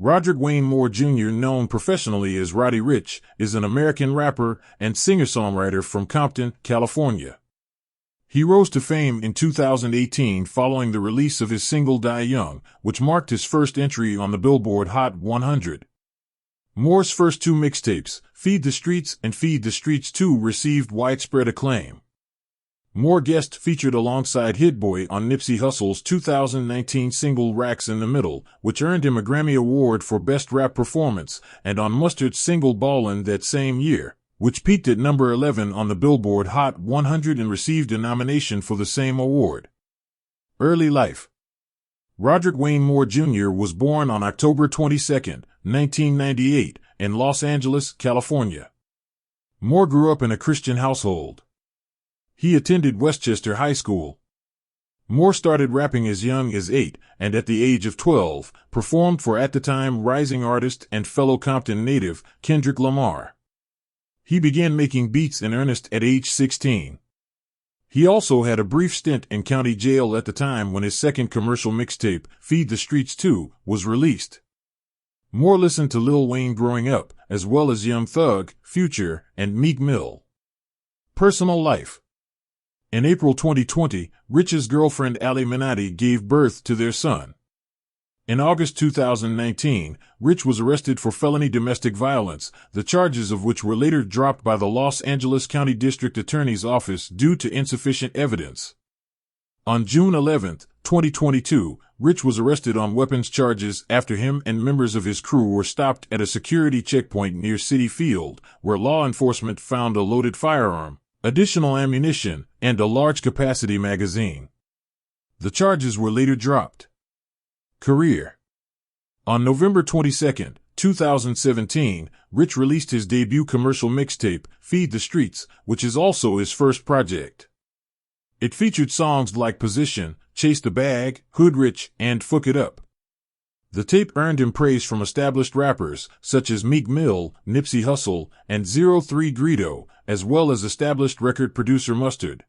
Rodrick Wayne Moore Jr., known professionally as Roddy Ricch, is an American rapper and singer-songwriter from Compton, California. He rose to fame in 2018 following the release of his single Die Young, which marked his first entry on the Billboard Hot 100. Moore's first two mixtapes, Feed the Streets and Feed the Streets 2, received widespread acclaim. Moore guest featured alongside Hit Boy on Nipsey Hussle's 2019 single Racks in the Middle, which earned him a Grammy Award for Best Rap Performance, and on Mustard's single Ballin that same year, which peaked at number 11 on the Billboard Hot 100 and received a nomination for the same award. Early life. Rodrick Wayne Moore Jr. was born on October 22, 1998, in Los Angeles, California. Moore grew up in a Christian household. He attended Westchester High School. Moore started rapping as young as 8, and at the age of 12, performed for at the time rising artist and fellow Compton native, Kendrick Lamar. He began making beats in earnest at age 16. He also had a brief stint in county jail at the time when his second commercial mixtape, Feed the Streets 2, was released. Moore listened to Lil Wayne growing up, as well as Young Thug, Future, and Meek Mill. Personal life. In April 2020, Ricch's girlfriend Ali Minotti gave birth to their son. In August 2019, Ricch was arrested for felony domestic violence, the charges of which were later dropped by the Los Angeles County District Attorney's Office due to insufficient evidence. On June 11, 2022, Ricch was arrested on weapons charges after him and members of his crew were stopped at a security checkpoint near Citi Field, where law enforcement found a loaded firearm, additional ammunition, and a large-capacity magazine. The charges were later dropped. Career. On November 22, 2017, Ricch released his debut commercial mixtape, Feed the Streets, which is also his first project. It featured songs like Position, Chase the Bag, Hood Rich, and Fuck It Up. The tape earned him praise from established rappers, such as Meek Mill, Nipsey Hussle, and 03 Greedo, as well as established record producer Mustard.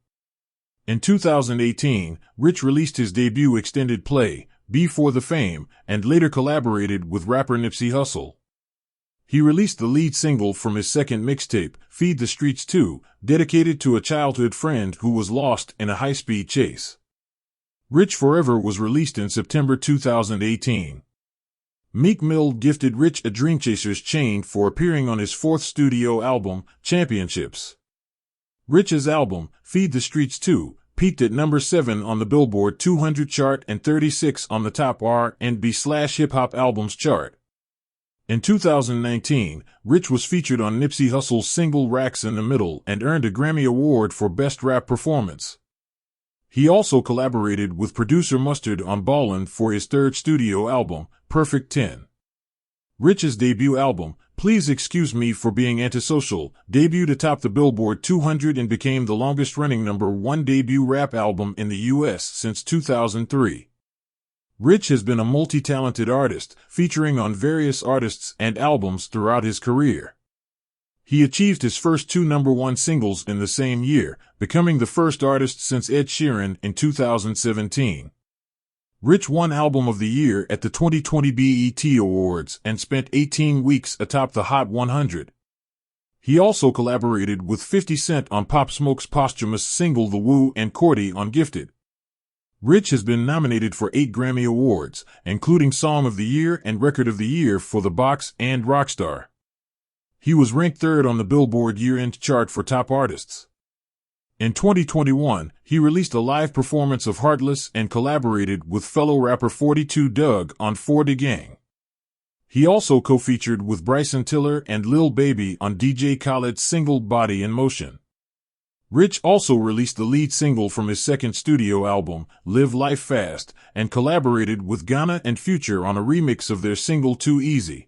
In 2018, Ricch released his debut extended play, Before the Fame, and later collaborated with rapper Nipsey Hussle. He released the lead single from his second mixtape, Feed the Streets 2, dedicated to a childhood friend who was lost in a high-speed chase. Ricch Forever was released in September 2018. Meek Mill gifted Ricch a Dream Chasers chain for appearing on his fourth studio album, Championships. Ricch's album, Feed the Streets 2, peaked at number 7 on the Billboard 200 chart and 36 on the top R&B/hip hop albums chart. In 2019, Ricch was featured on Nipsey Hussle's single Racks in the Middle and earned a Grammy Award for Best Rap Performance. He also collaborated with producer Mustard on Ballin for his third studio album, Perfect 10. Ricch's debut album, Please Excuse Me for Being Antisocial, debuted atop the Billboard 200 and became the longest-running #1 debut rap album in the U.S. since 2003. Ricch has been a multi-talented artist, featuring on various artists and albums throughout his career. He achieved his first two #1 singles in the same year, becoming the first artist since Ed Sheeran in 2017. Ricch won Album of the Year at the 2020 BET Awards and spent 18 weeks atop the Hot 100. He also collaborated with 50 Cent on Pop Smoke's posthumous single The Woo and Cordy on Gifted. Ricch has been nominated for 8 Grammy Awards, including Song of the Year and Record of the Year for The Box and Rockstar. He was ranked 3rd on the Billboard year-end chart for top artists. In 2021, he released a live performance of Heartless and collaborated with fellow rapper 42 Dugg on For the Gang. He also co-featured with Bryson Tiller and Lil Baby on DJ Khaled's single Body in Motion. Ricch also released the lead single from his second studio album, Live Life Fast, and collaborated with Ghana and Future on a remix of their single Too Easy.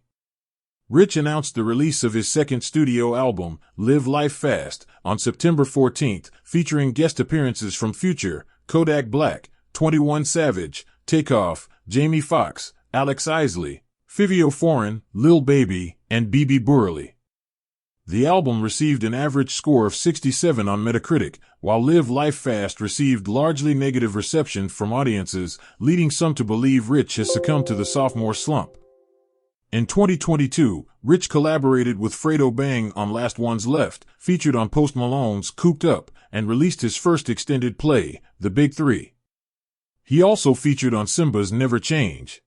Ricch announced the release of his second studio album, Live Life Fast, on September 14, featuring guest appearances from Future, Kodak Black, 21 Savage, Takeoff, Jamie Foxx, Alex Isley, Fivio Foreign, Lil Baby, and BB Burley. The album received an average score of 67 on Metacritic, while Live Life Fast received largely negative reception from audiences, leading some to believe Ricch has succumbed to the sophomore slump. In 2022, Ricch collaborated with Fredo Bang on Last Ones Left, featured on Post Malone's Cooped Up, and released his first extended play, The Big Three. He also featured on Simba's Never Change.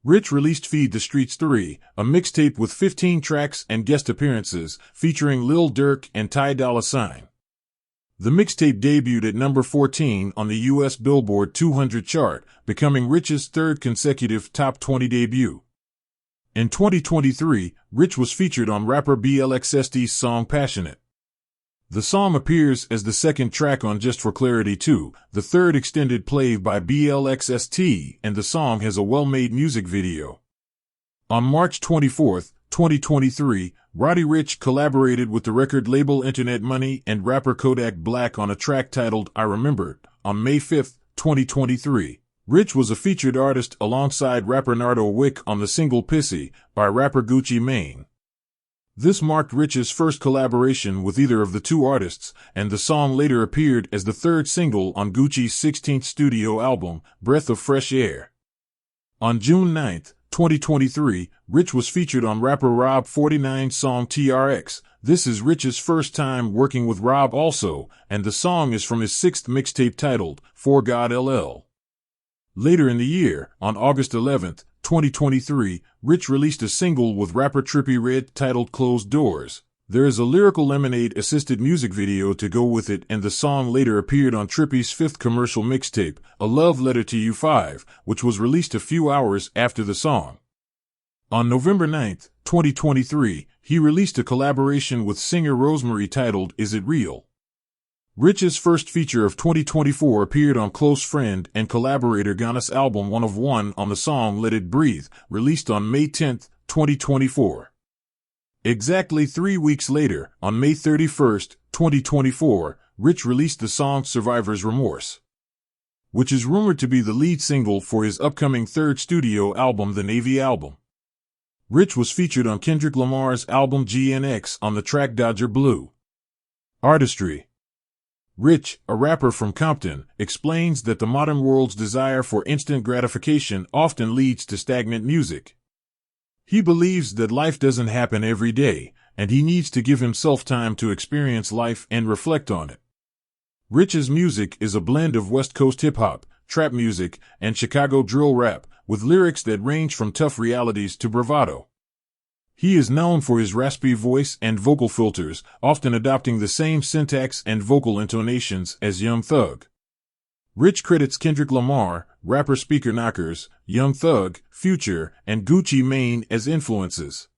Ricch released Feed the Streets 3, a mixtape with 15 tracks and guest appearances, featuring Lil Durk and Ty Dolla $ign. The mixtape debuted at number 14 on the U.S. Billboard 200 chart, becoming Ricch's third consecutive top 20 debut. In 2023, Ricch was featured on rapper BLXST's song Passionate. The song appears as the second track on Just for Clarity 2, the third extended play by BLXST, and the song has a well-made music video. On March 24, 2023, Roddy Ricch collaborated with the record label Internet Money and rapper Kodak Black on a track titled I Remember. On May 5, 2023, Ricch was a featured artist alongside rapper Nardo Wick on the single Pissy by rapper Gucci Mane. This marked Ricch's first collaboration with either of the two artists, and the song later appeared as the third single on Gucci's 16th studio album, Breath of Fresh Air. On June 9, 2023, Ricch was featured on rapper Rob 49's song TRX. This is Ricch's first time working with Rob also, and the song is from his sixth mixtape titled For God LL. Later in the year, on August 11, 2023, Ricch released a single with rapper Trippie Redd titled Closed Doors. There is a Lyrical Lemonade-assisted music video to go with it, and the song later appeared on Trippie's fifth commercial mixtape, A Love Letter to You 5, which was released a few hours after the song. On November 9, 2023, he released a collaboration with singer Rosemary titled Is It Real? Ricch's first feature of 2024 appeared on close friend and collaborator Ghana's album One of One on the song Let It Breathe, released on May 10, 2024. Exactly 3 weeks later, on May 31, 2024, Ricch released the song Survivor's Remorse, which is rumored to be the lead single for his upcoming third studio album, The Navy Album. Ricch was featured on Kendrick Lamar's album GNX on the track Dodger Blue. Artistry. Ricch, a rapper from Compton, explains that the modern world's desire for instant gratification often leads to stagnant music. He believes that life doesn't happen every day, and he needs to give himself time to experience life and reflect on it. Ricch's music is a blend of West Coast hip-hop, trap music, and Chicago drill rap, with lyrics that range from tough realities to bravado. He is known for his raspy voice and vocal filters, often adopting the same syntax and vocal intonations as Young Thug. Ricch credits Kendrick Lamar, rapper Speaker Knockers, Young Thug, Future, and Gucci Mane as influences.